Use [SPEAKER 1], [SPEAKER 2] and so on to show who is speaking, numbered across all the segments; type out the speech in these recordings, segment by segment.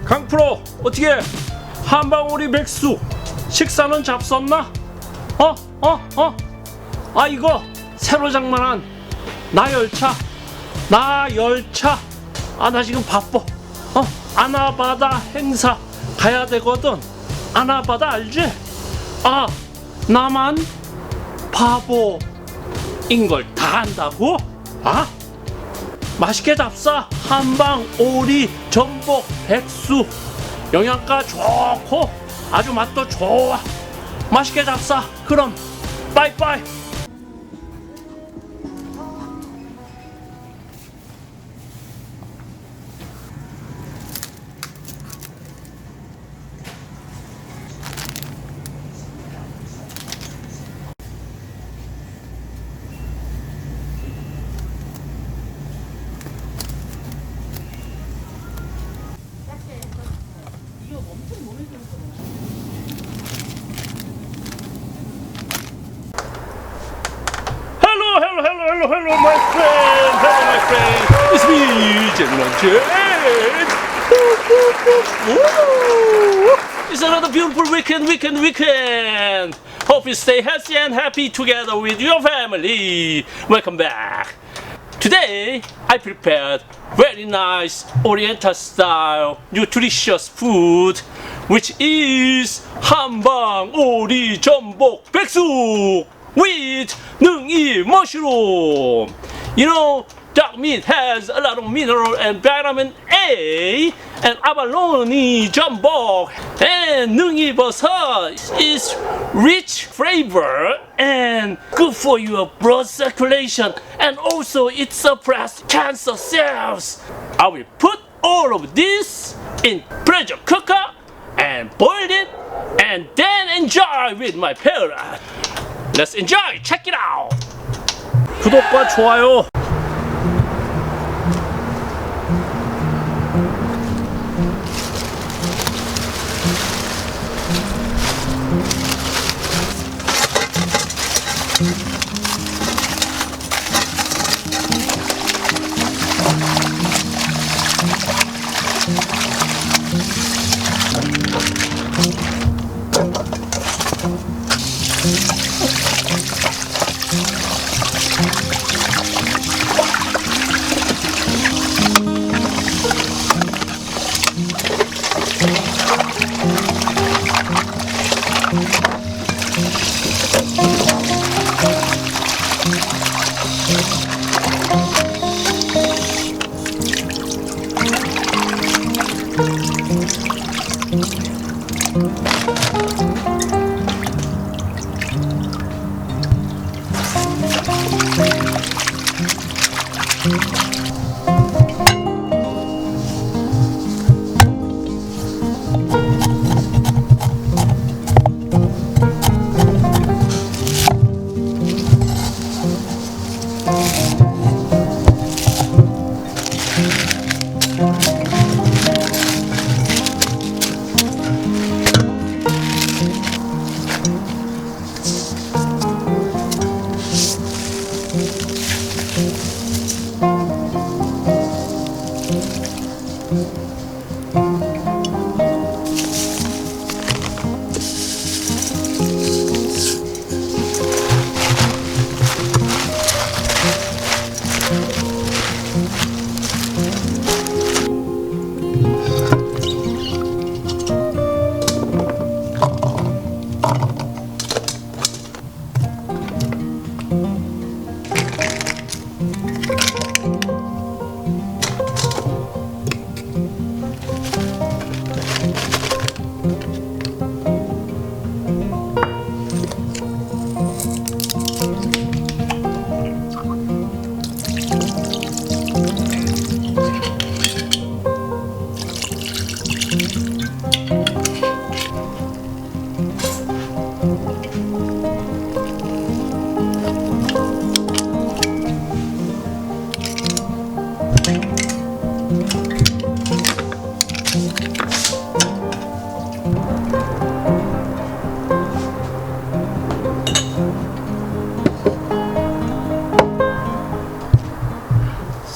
[SPEAKER 1] 강프로 어떻게 한방오리 백수 식사는 잡섰나? 아 이거 새로 장만한 나 열차 아 나 지금 바빠. 아나바다 행사 가야 되거든. 아나바다 알지? 아 나만 바보인 걸 다 안다고? 아 맛있게 잡사. 한방 오리 전복 백수 영양가 좋고 아주 맛도 좋아. 맛있게 잡사. 그럼 빠이빠이. Hello, my friend. It's me, Jamesjsjoung. It's another beautiful weekend. Hope you stay healthy and happy together with your family. Welcome back. Today, I prepared very nice oriental style nutritious food, which is 한방 오리 전복 백숙 with neungyi mushroom. You know, duck meat has a lot of mineral and vitamin A, and abalone jambok and neungyi 버섯 is rich flavor and good for your blood circulation, and also it suppresses cancer cells. I will put all of this in pressure cooker and boil it and then enjoy with my parrot. Let's enjoy! Check it out! 구독과 좋아요.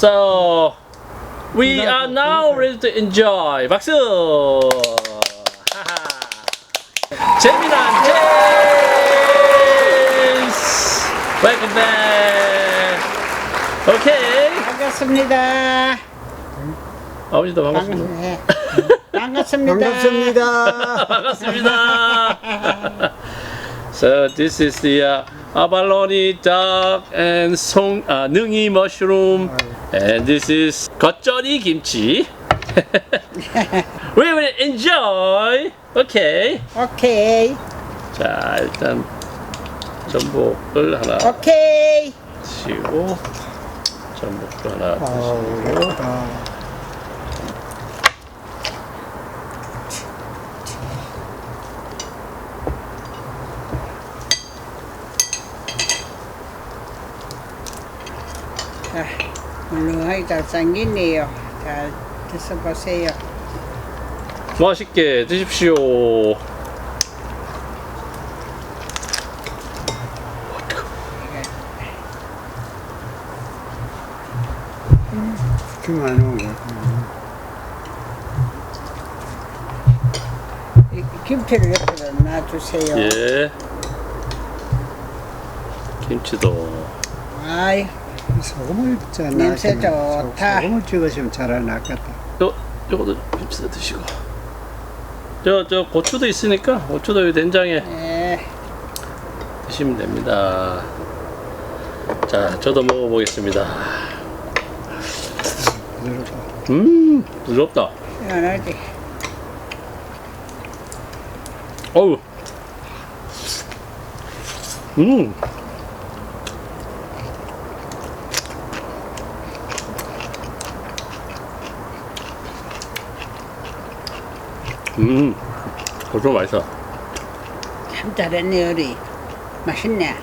[SPEAKER 1] So We are now ready to enjoy. 박수. 재미난 제임스. Welcome back. Okay.
[SPEAKER 2] 반갑습니다.
[SPEAKER 1] 아버지도 반갑습니다.
[SPEAKER 2] 반갑습니다.
[SPEAKER 1] 반갑습니다. So this is the abalone duck and neungyi mushroom, and this is 겉절이 김치. We will enjoy. Okay.
[SPEAKER 2] 오케이.
[SPEAKER 1] 자, 일단 전복을 하나
[SPEAKER 2] 오케이.
[SPEAKER 1] 치고 전복도 하나 드시고.
[SPEAKER 2] 자, 물렁하게 잘생겼네요. 잘 드셔보세요.
[SPEAKER 1] 맛있게 드십시오.
[SPEAKER 3] 그만한 거.
[SPEAKER 2] 이 김치를 옆에 놔주세요.
[SPEAKER 1] 예. 김치도.
[SPEAKER 2] 아이,
[SPEAKER 3] 소금을
[SPEAKER 2] 냄새 좋다.
[SPEAKER 3] 소금을 찍으시면 잘 낫겠다.
[SPEAKER 1] 요거도 김치 드시고. 저 고추도 있으니까 고추도 된장에
[SPEAKER 2] 예.
[SPEAKER 1] 드시면 됩니다. 자, 저도 먹어보겠습니다. 부드럽다.
[SPEAKER 2] 시원하지.
[SPEAKER 1] 어우. 고추 맛있어.
[SPEAKER 2] 참 잘했네, 우리. 맛있네.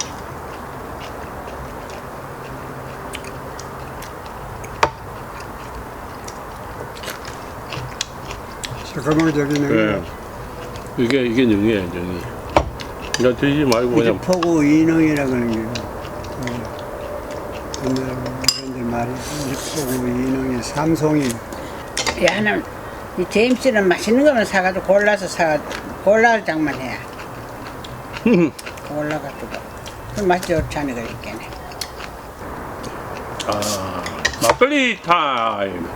[SPEAKER 3] 새까맣게 저기는
[SPEAKER 1] 이게 능이에요, 능이. 그냥 드시지 말고
[SPEAKER 3] 이게
[SPEAKER 1] 그냥.
[SPEAKER 3] 포구 인흥이라 그러는 게 옛날 이런데 말이 포구 인흥의 삼송이.
[SPEAKER 2] 야는 이 제임스는 맛있는 거만 사가지고 골라서 장만해. 골라가지고. 그 맛이 좋잖아, 그러니까.
[SPEAKER 1] 아, 막걸리 타임.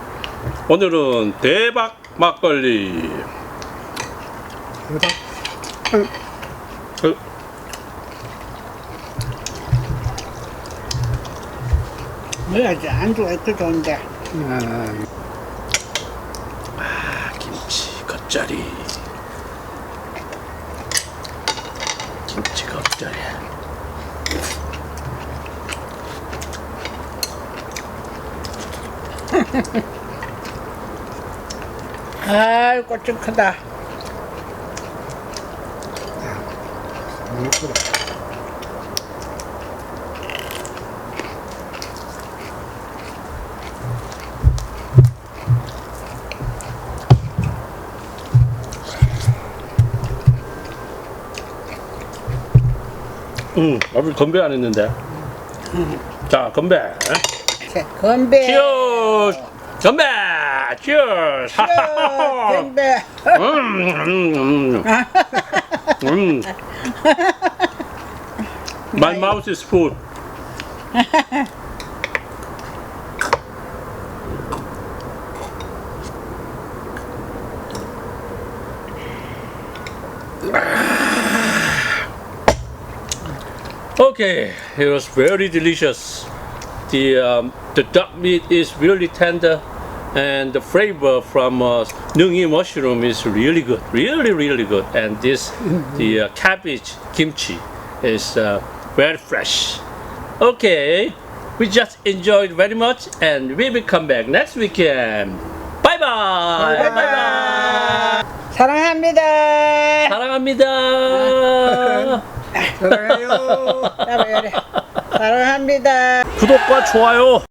[SPEAKER 1] 오늘은 대박 막걸리.
[SPEAKER 2] 뭐야지, 안주가 이렇게 좋은데.
[SPEAKER 1] 김치 겉절이. 김치 겉절이.
[SPEAKER 2] 아이고, 좀 크다.
[SPEAKER 1] 아버지 건배 안 했는데. 자, 건배.
[SPEAKER 2] 자, 건배.
[SPEAKER 1] 치얼스. 건배. 치얼스.
[SPEAKER 2] 건배.
[SPEAKER 1] My mouth is full. Okay, it was very delicious. The duck meat is really tender, and the flavor from neungyi mushroom is really good, really good. And the cabbage kimchi is very fresh. Okay, we just enjoyed very much, and we will come back next weekend. Bye bye. Bye bye.
[SPEAKER 2] 사랑합니다.
[SPEAKER 1] 사랑합니다.
[SPEAKER 3] 사랑해요.
[SPEAKER 2] 사랑합니다.
[SPEAKER 1] 구독과 좋아요.